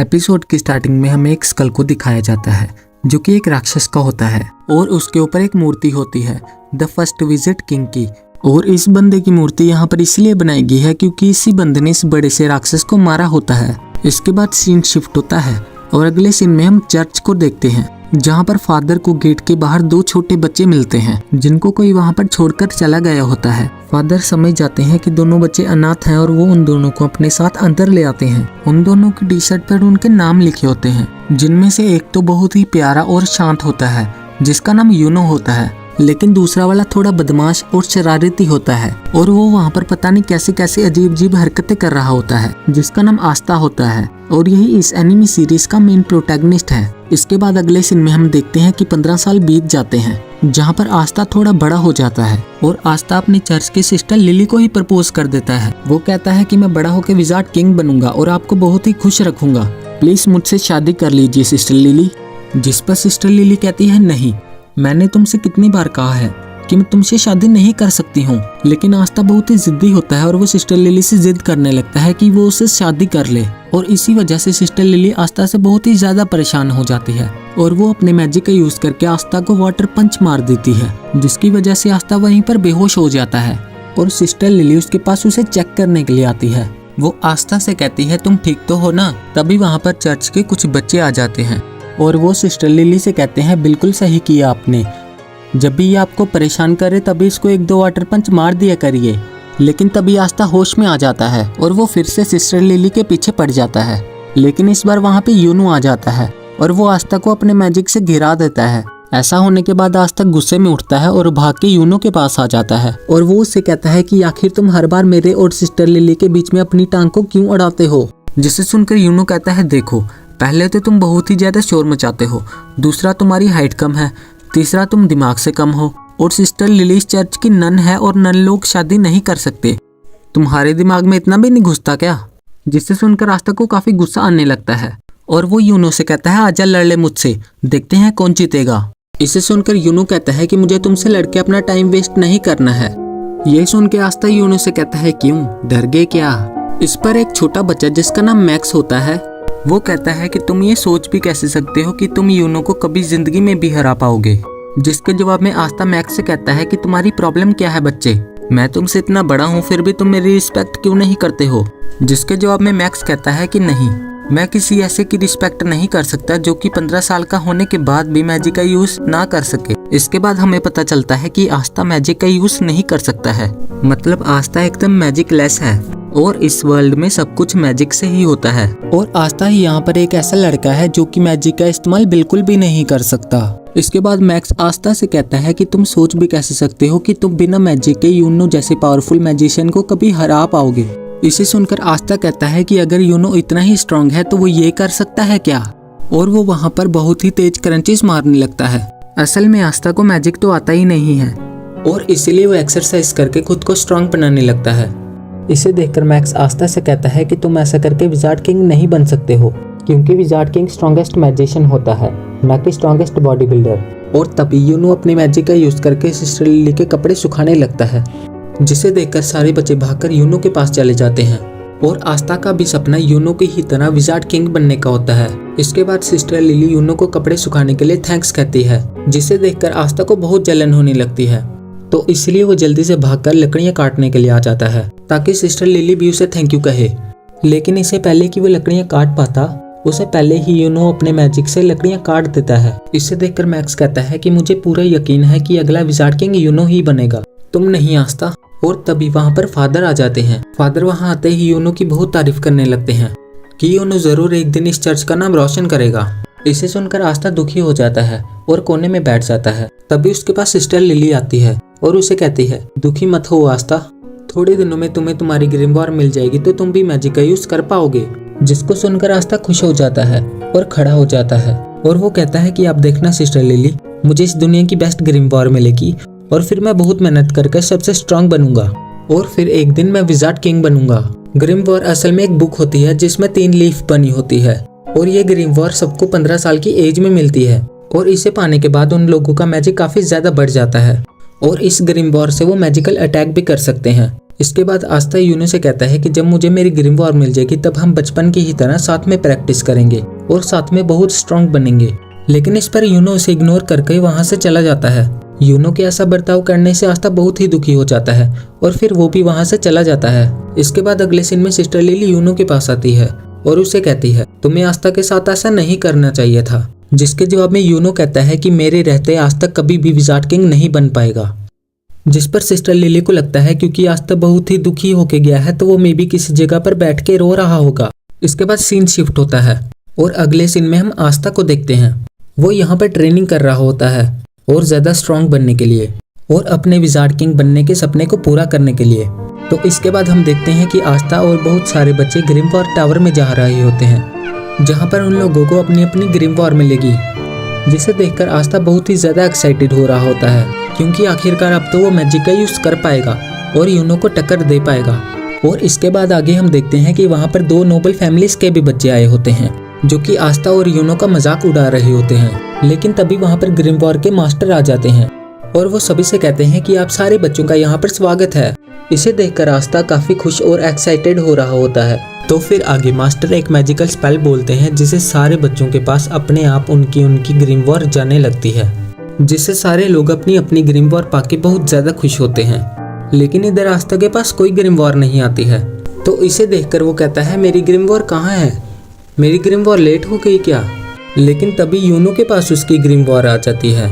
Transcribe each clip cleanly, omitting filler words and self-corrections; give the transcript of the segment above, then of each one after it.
Episode की starting में हमें एक स्कल को दिखाया जाता है जो कि एक राक्षस का होता है और उसके ऊपर एक मूर्ति होती है द फर्स्ट विजिट किंग की। और इस बंदे की मूर्ति यहाँ पर इसलिए बनाई गई है क्योंकि इसी बंदे ने इस बड़े से राक्षस को मारा होता है। इसके बाद सीन शिफ्ट होता है और अगले सीन में हम चर्च को देखते हैं जहाँ पर फादर को गेट के बाहर दो छोटे बच्चे मिलते हैं जिनको कोई वहाँ पर छोड़कर चला गया होता है। फादर समझ जाते हैं कि दोनों बच्चे अनाथ हैं और वो उन दोनों को अपने साथ अंदर ले आते हैं। उन दोनों की टी शर्ट पर उनके नाम लिखे होते हैं जिनमें से एक तो बहुत ही प्यारा और शांत होता है जिसका नाम यूनो होता है, लेकिन दूसरा वाला थोड़ा बदमाश और शरारती होता है और वो वहाँ पर पता नहीं कैसे कैसे अजीब अजीब हरकतें कर रहा होता है जिसका नाम आस्था होता है और यही इस एनिमी सीरीज का मेन प्रोटैगनिस्ट है। इसके बाद अगले सीन में हम देखते हैं कि 15 साल बीत जाते हैं जहाँ पर आस्था थोड़ा बड़ा हो जाता है और आस्था अपनी चर्च की सिस्टर लिली को ही प्रपोज कर देता है। वो कहता है कि मैं बड़ा होकर विजार्ड किंग बनूंगा और आपको बहुत ही खुश रखूंगा, प्लीज मुझसे शादी कर लीजिए सिस्टर लिली। जिस पर सिस्टर लिली कहती है नहीं, मैंने तुमसे कितनी बार कहा है कि मैं तुमसे शादी नहीं कर सकती हूँ। लेकिन आस्था बहुत ही जिद्दी होता है और वो सिस्टर लिली से जिद करने लगता है कि वो उससे शादी कर ले और इसी वजह से सिस्टर लिली आस्था से बहुत ही ज्यादा परेशान हो जाती है और वो अपने मैजिक का यूज करके आस्था को वाटर पंच मार देती है जिसकी वजह से आस्था वहीं पर बेहोश हो जाता है और सिस्टर लिली उसके पास उसे चेक करने के लिए आती है। वो आस्था से कहती है तुम ठीक तो हो ना। तभी वहाँ पर चर्च के कुछ बच्चे आ जाते हैं और वो सिस्टर लिली से कहते हैं बिल्कुल सही किया आपने, जब भी ये आपको परेशान करे तभी इसको एक दो वाटर पंच मार दिया करिए। लेकिन तभी आस्था होश में आ जाता है और वो फिर से सिस्टर लिली के पीछे पड़ जाता है। लेकिन इस बार वहाँ पे यूनो आ जाता है और वो आस्था को अपने मैजिक से घिरा देता है। ऐसा होने के बाद आस्था गुस्से में उठता है और भाग के यूनो के पास आ जाता है और वो उससे कहता है कि आखिर तुम हर बार मेरे और सिस्टर लिली के बीच में अपनी टांग को क्यों अड़ाते हो। जिसे सुनकर यूनो कहता है देखो, पहले तो तुम बहुत ही ज्यादा शोर मचाते हो, दूसरा तुम्हारी हाइट कम है, तीसरा तुम दिमाग से कम हो और सिस्टर लिली इस चर्च की नन है और नन लोग शादी नहीं कर सकते, तुम्हारे दिमाग में इतना भी नहीं घुसता क्या। जिससे सुनकर आस्था को काफी गुस्सा आने लगता है और वो यूनो से कहता है आजा लड़ ले मुझसे, देखते हैं कौन जीतेगा। इसे सुनकर यूनो कहता है कि मुझे तुमसे लड़के अपना टाइम वेस्ट नहीं करना है। ये सुन के आस्था यूनो से कहता है क्यों, डर गए क्या। इस पर एक छोटा बच्चा जिसका नाम मैक्स होता है वो कहता है कि तुम ये सोच भी कैसे सकते हो कि तुम यूनो को कभी जिंदगी में भी हरा पाओगे। जिसके जवाब में आस्था मैक्स से कहता है कि तुम्हारी प्रॉब्लम क्या है बच्चे, मैं तुमसे इतना बड़ा हूँ फिर भी तुम मेरी रिस्पेक्ट क्यों नहीं करते हो। जिसके जवाब में मैक्स कहता है कि नहीं, मैं किसी ऐसे की रिस्पेक्ट नहीं कर सकता जो कि 15 साल का होने के बाद भी मैजिक का यूज ना कर सके। इसके बाद हमें पता चलता है कि आस्था मैजिक का यूज नहीं कर सकता है, मतलब आस्था एकदम मैजिक लेस है और इस वर्ल्ड में सब कुछ मैजिक से ही होता है। और आस्था ही यहाँ पर एक ऐसा लड़का है जो कि मैजिक का इस्तेमाल बिल्कुल भी नहीं कर सकता। इसके बाद मैक्स आस्था से कहता है कि तुम सोच भी कैसे सकते हो कि तुम बिना मैजिक के यूनो जैसे पावरफुल मैजिशियन को कभी हरा पाओगे। इसे सुनकर आस्था कहता है कि अगर यूनो इतना ही स्ट्रांग है तो वो ये कर सकता है क्या, और वो वहाँ पर बहुत ही तेज क्रंचेस मारने लगता है। असल में आस्था को मैजिक तो आता ही नहीं है और इसीलिए वो एक्सरसाइज करके खुद को स्ट्रांग बनाने लगता है। इसे देखकर मैक्स आस्था से कहता है कि तुम ऐसा करके विजार्ड किंग नहीं बन सकते हो क्योंकि विजार्ड किंग स्ट्रॉन्गेस्ट मैजिशियन होता है ना कि स्ट्रॉन्गेस्ट बॉडी बिल्डर। और तभी यूनो अपने मैजिक का यूज करके सिस्टर लिली के कपड़े सुखाने लगता है जिसे देखकर सारे बच्चे भागकर यूनो के पास चले जाते हैं और आस्था का भी सपना यूनो की ही तरह विजार्ड किंग बनने का होता है। इसके बाद सिस्टर लिली यूनो को कपड़े सुखाने के लिए थैंक्स कहती है जिसे देखकर आस्था को बहुत जलन होने लगती है, तो इसलिए वो जल्दी से भागकर लकड़ियां काटने के लिए आ जाता है ताकि सिस्टर लिली भी उसे थैंक यू कहे। लेकिन इससे पहले कि वो लकड़ियां काट पाता उसे पहले ही यूनो अपने मैजिक से लकड़ियां काट देता है। इसे देखकर मैक्स कहता है कि मुझे पूरा यकीन है कि अगला विजार्ड किंग यूनो ही बनेगा, तुम नहीं आस्था। और तभी वहाँ पर फादर आ जाते हैं। फादर वहाँ आते ही यूनो की बहुत तारीफ करने लगते हैं कि यूनो जरूर एक दिन इस चर्च का नाम रोशन करेगा। इसे सुनकर आस्था दुखी हो जाता है और कोने में बैठ जाता है। तभी उसके पास सिस्टर लिली आती है और उसे कहती है दुखी मत हो आस्था, थोड़े दिनों में तुम्हें तुम्हारी ग्रिमवॉर मिल जाएगी तो तुम भी मैजिक का यूज कर पाओगे। जिसको सुनकर आस्था खुश हो जाता है और खड़ा हो जाता है और वो कहता है कि आप देखना सिस्टर लिली, मुझे इस दुनिया की बेस्ट ग्रिमवॉर मिलेगी और फिर मैं बहुत मेहनत करके सबसे स्ट्रांग बनूंगा और फिर एक दिन मैं विजार्ड किंग बनूंगा। ग्रिमवॉर असल में एक बुक होती है जिसमें 3 लीफ बनी होती है और ये ग्रिमवॉर सबको 15 साल की एज में मिलती है और इसे पाने के बाद उन लोगों का मैजिक काफी ज्यादा बढ़ जाता है और इस ग्रिमवॉर से वो मैजिकल अटैक भी कर सकते हैं। इसके बाद आस्था यूनो से कहता है कि जब मुझे मेरी ग्रीन वॉर मिल जाएगी तब हम बचपन की ही तरह साथ में प्रैक्टिस करेंगे और साथ में बहुत स्ट्रांग बनेंगे। लेकिन इस पर यूनो उसे इग्नोर करके वहाँ से चला जाता है। यूनो के ऐसा बर्ताव करने से आस्था बहुत ही दुखी हो जाता है और फिर वो भी वहाँ से चला जाता है। इसके बाद अगले सीन में सिस्टर लिली यूनो के पास आती है और उसे कहती है तुम्हें आस्था के साथ ऐसा नहीं करना चाहिए था। जिसके जवाब में यूनो कहता है कि मेरे रहते आस्था कभी भी विजार्ड किंग नहीं बन पाएगा। जिस पर सिस्टर लिली को लगता है क्योंकि आस्था बहुत ही दुखी होके गया है तो वो मे भी किसी जगह पर बैठ के रो रहा होगा। इसके बाद सीन शिफ्ट होता है और अगले सीन में हम आस्था को देखते हैं। वो यहाँ पर ट्रेनिंग कर रहा होता है और ज्यादा स्ट्रांग बनने के लिए और अपने विजार्ड किंग बनने के सपने को पूरा करने के लिए। तो इसके बाद हम देखते हैं कि आस्था और बहुत सारे बच्चे ग्रिमवॉर टावर में जा रहे होते हैं जहाँ पर उन लोगों को अपनी अपनी ग्रिमवॉर मिलेगी। जिसे देखकर आस्था बहुत ही ज्यादा एक्साइटेड हो रहा होता है क्योंकि आखिरकार अब तो वो मैजिक का यूज कर पाएगा और यूनो को टक्कर दे पाएगा। और इसके बाद आगे हम देखते हैं कि वहाँ पर 2 नोबल फैमिलीज के भी बच्चे आए होते हैं जो कि आस्था और यूनो का मजाक उड़ा रहे होते हैं। लेकिन तभी वहाँ पर ग्रिमवॉर के मास्टर आ जाते हैं और वो सभी से कहते हैं कि आप सारे बच्चों का यहाँ पर स्वागत है। इसे देखकर आस्था काफी खुश और एक्साइटेड हो रहा होता है। तो फिर आगे मास्टर एक मैजिकल स्पेल बोलते हैं जिसे सारे बच्चों के पास अपने आप उनकी ग्रिमवॉर जाने लगती है, जिससे सारे लोग अपनी अपनी ग्रिमवॉर पाके बहुत ज्यादा खुश होते हैं। लेकिन इधर आस्था के पास कोई ग्रिमवॉर नहीं आती है। तो इसे देखकर वो कहता है मेरी ग्रिमवॉर कहाँ है, मेरी ग्रिमवॉर लेट हो गई क्या। लेकिन तभी यूनो के पास उसकी ग्रिमवॉर आ जाती है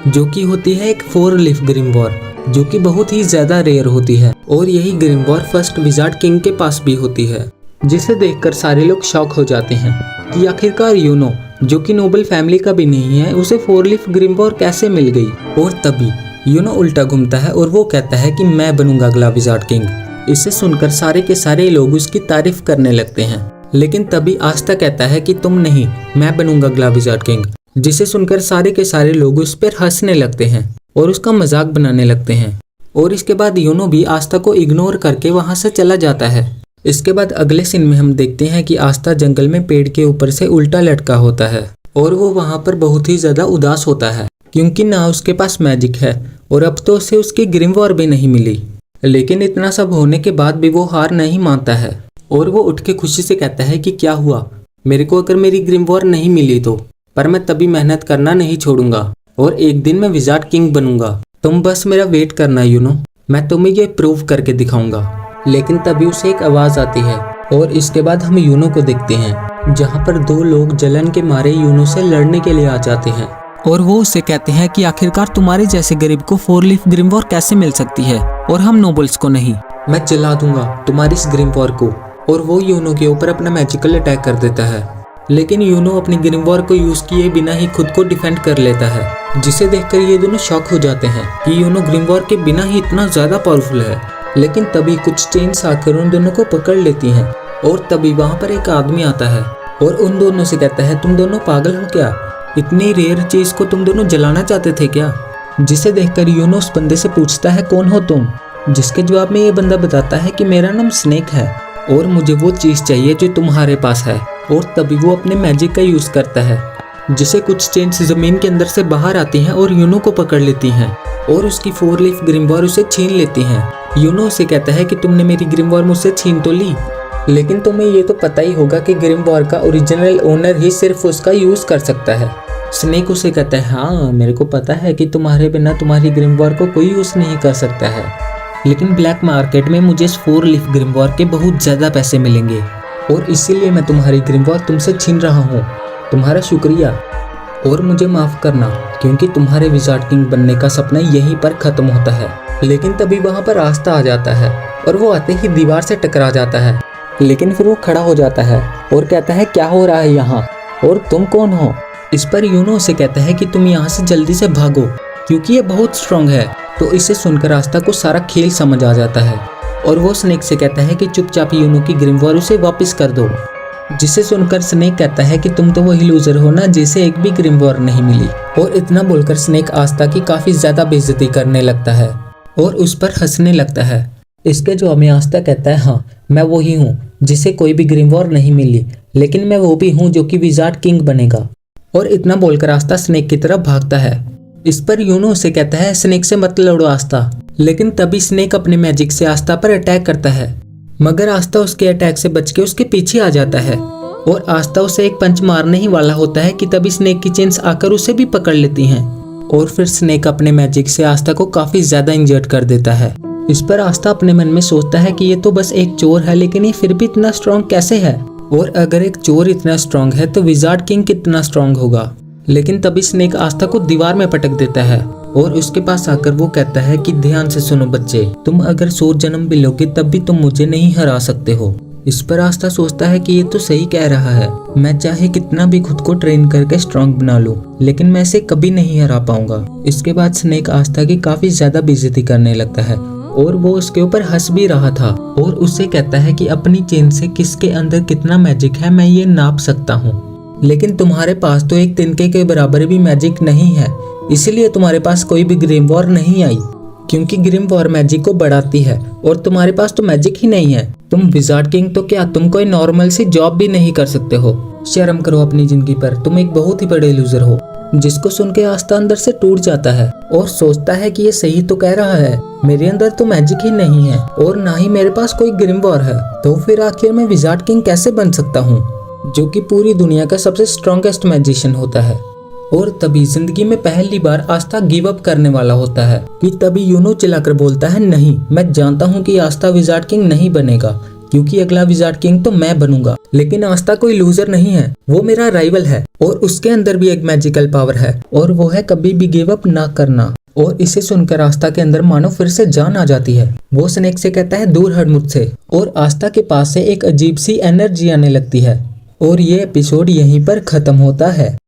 जो कि होती है एक 4 लीफ ग्रिमवॉर जो कि बहुत ही ज्यादा रेयर होती है और यही ग्रिमवॉर फर्स्ट विजार्ड किंग के पास भी होती है। जिसे देखकर सारे लोग शॉक हो जाते हैं कि आखिरकार यूनो जो कि नोबल फैमिली का भी नहीं है उसे 4 लीफ ग्रिमवॉर कैसे मिल गई। और तभी यूनो उल्टा घूमता है और वो कहता है कि मैं बनूंगा अगला विजार्ड किंग। इसे सुनकर सारे के सारे लोग उसकी तारीफ करने लगते हैं। लेकिन तभी आस्था कहता है कि तुम नहीं, मैं बनूंगा अगला विजार्ड किंग। जिसे सुनकर सारे के सारे लोग उस पर हंसने लगते हैं और उसका मजाक बनाने लगते हैं। और इसके बाद यूनो भी आस्था को इग्नोर करके वहां से चला जाता है। इसके बाद अगले सीन में हम देखते हैं कि आस्था जंगल में पेड़ के ऊपर से उल्टा लटका होता है और वो वहां पर बहुत ही ज्यादा उदास होता है क्योंकि ना उसके पास मैजिक है और अब तो उसे उसकी ग्रिमवॉर भी नहीं मिली। लेकिन इतना सब होने के बाद भी वो हार नहीं मानता है और वो उठ के खुशी से कहता है कि क्या हुआ, मेरे को अगर मेरी ग्रिमवॉर नहीं मिली तो, पर मैं तभी मेहनत करना नहीं छोड़ूंगा और एक दिन मैं विजार्ड किंग बनूंगा। तुम बस मेरा वेट करना यूनो, मैं तुम्हें ये प्रूव करके दिखाऊंगा। लेकिन तभी उसे एक आवाज आती है और इसके बाद हम यूनो को देखते हैं जहाँ पर 2 लोग जलन के मारे यूनो से लड़ने के लिए आ जाते हैं और वो उसे कहते हैं कि आखिरकार तुम्हारे जैसे गरीब को 4 लीफ ग्रिमवॉर कैसे मिल सकती है और हम नोबल्स को नहीं। मैं जला दूंगा तुम्हारी इस ग्रिमवॉर को। और वो यूनो के ऊपर अपना मैजिकल अटैक कर देता है। लेकिन यूनो अपनी ग्रिमवॉर को यूज किए बिना ही खुद को डिफेंड कर लेता है, जिसे देखकर ये दोनों शॉक हो जाते हैं कि यूनो ग्रिमवॉर के बिना ही इतना ज्यादा पावरफुल है। लेकिन तभी कुछ चेन्स आकर उन दोनों को पकड़ लेती हैं और तभी वहाँ पर एक आदमी आता है और उन दोनों से कहता है तुम दोनों पागल हो क्या, इतनी रेयर चीज को तुम दोनों जलाना चाहते थे क्या। जिसे देखकर यूनो उस बंदे से पूछता है कौन हो तुम, जिसके जवाब में ये बंदा बताता है कि मेरा नाम स्नेक है और मुझे वो चीज चाहिए जो तुम्हारे पास है। और तभी वो अपने मैजिक का यूज करता है जिसे कुछ चेन्स जमीन के अंदर से बाहर आती हैं और यूनो को पकड़ लेती हैं और उसकी 4 लीफ ग्रिमवॉर उसे छीन लेती हैं। यूनो उसे कहता है कि तुमने मेरी ग्रिमवॉर मुझसे छीन तो ली, लेकिन तुम्हें ये तो पता ही होगा कि ग्रिमवॉर का ओरिजिनल ओनर ही सिर्फ उसका यूज कर सकता है। स्नेक उसे कहता है हाँ मेरे को पता है कि तुम्हारे बिना तुम्हारी ग्रिमवॉर को कोई यूज नहीं कर सकता है, लेकिन ब्लैक मार्केट में मुझे इस 4 लीफ ग्रिमवॉर के बहुत ज्यादा पैसे मिलेंगे और इसीलिए मैं तुम्हारी ग्रिमवॉर तुमसे छीन रहा हूँ। तुम्हारा शुक्रिया और मुझे माफ करना क्योंकि तुम्हारे विजार्ड किंग बनने का सपना यहीं पर खत्म होता है। लेकिन तभी वहाँ पर आस्था आ जाता है और वो आते ही दीवार से टकरा जाता है। लेकिन फिर वो खड़ा हो जाता है और कहता है क्या हो रहा है यहाँ और तुम कौन हो। इस पर यूनो उसे कहता है कि तुम यहाँ से जल्दी से भागो क्योंकि ये बहुत स्ट्रांग है। तो इसे सुनकर आस्था को सारा खेल समझ आ जाता है और वो स्नेक से कहता है कि चुपचाप यूनो की ग्रिमवॉर उसे वापस कर दो। जिसे सुनकर स्नेक कहता है कि तुम तो वही लूजर हो ना जिसे एक भी ग्रिमवॉर नहीं मिली। और इतना बोलकर स्नेक आस्था की काफी ज्यादा बेइज्जती करने लगता है और उस पर हंसने लगता है। इसके जवाब में आस्था कहता है हाँ मैं वही हूँ जिसे कोई भी ग्रिमवॉर नहीं मिली, लेकिन मैं वो भी हूँ जो कि विजार्ड किंग बनेगा। और इतना बोलकर आस्था स्नेक की तरफ भागता है। इस पर यूनो उसे कहता है स्नेक से मत लड़ो आस्था, लेकिन तभी स्नेक अपने मैजिक से आस्था पर अटैक करता है, मगर आस्था उसके अटैक से बच के उसके पीछे आ जाता है और आस्था उसे एक पंच मारने ही वाला होता है कि तभी स्नेक की चेन्स आकर उसे भी पकड़ लेती हैं और फिर स्नेक अपने मैजिक से आस्था को काफी ज्यादा इंजर्ड कर देता है। इस पर आस्था अपने मन में सोचता है कि ये तो बस एक चोर है, लेकिन ये फिर भी इतना स्ट्रॉन्ग कैसे है, और अगर एक चोर इतना स्ट्रॉन्ग है तो विजार्ड किंग कितना स्ट्रॉन्ग होगा। लेकिन तभी स्नेक आस्था को दीवार में पटक देता है और उसके पास आकर वो कहता है कि ध्यान से सुनो बच्चे, तुम अगर 100 जन्म भी लोगे तब भी तुम मुझे नहीं हरा सकते हो। इस पर आस्था सोचता है कि ये तो सही कह रहा है, मैं चाहे कितना भी खुद को ट्रेन करके स्ट्रॉन्ग बना लूं, लेकिन मैं इसे कभी नहीं हरा पाऊंगा। इसके बाद स्नेक आस्था की काफी ज्यादा बेइज्जती करने लगता है और वो उसके ऊपर हंस भी रहा था और उससे कहता है कि अपनी चेन से किसके अंदर कितना मैजिक है मैं ये नाप सकता हूँ, लेकिन तुम्हारे पास तो एक तिनके के बराबर भी मैजिक नहीं है, इसीलिए तुम्हारे पास कोई भी ग्रिम वॉर नहीं आई, क्योंकि ग्रिम वॉर मैजिक को बढ़ाती है और तुम्हारे पास तो मैजिक ही नहीं है। तुम विजार्ड किंग तो क्या, तुम कोई नॉर्मल सी जॉब भी नहीं कर सकते हो। शर्म करो अपनी जिंदगी पर, तुम एक बहुत ही बड़े लूजर हो। जिसको सुन के आस्था अंदर से टूट जाता है और सोचता है कि ये सही तो कह रहा है, मेरे अंदर तो मैजिक ही नहीं है और ना ही मेरे पास कोई ग्रिम वॉर है, तो फिर आखिर मैं विजार्ड किंग कैसे बन सकता हूँ, जो कि पूरी दुनिया का सबसे स्ट्रॉन्गेस्ट मैजिशियन होता है। और तभी जिंदगी में पहली बार आस्था गिव अप करने वाला होता है कि तभी यूनो चिल्लाकर बोलता है, नहीं, मैं जानता हूँ कि आस्था विजार्ड किंग नहीं बनेगा, क्योंकि अगला विजार्ड किंग तो मैं बनूंगा। लेकिन आस्था कोई लूजर नहीं है, वो मेरा राइवल है और उसके अंदर भी एक मैजिकल पावर है और वो है कभी भी गिव अप ना करना। और इसे सुनकर आस्था के अंदर मानो फिर से जान आ जाती है। वो स्नेक से कहता है, दूर हट मुझसे, और आस्था के पास से एक अजीब सी एनर्जी आने लगती है। और ये एपिसोड यहीं पर खत्म होता है।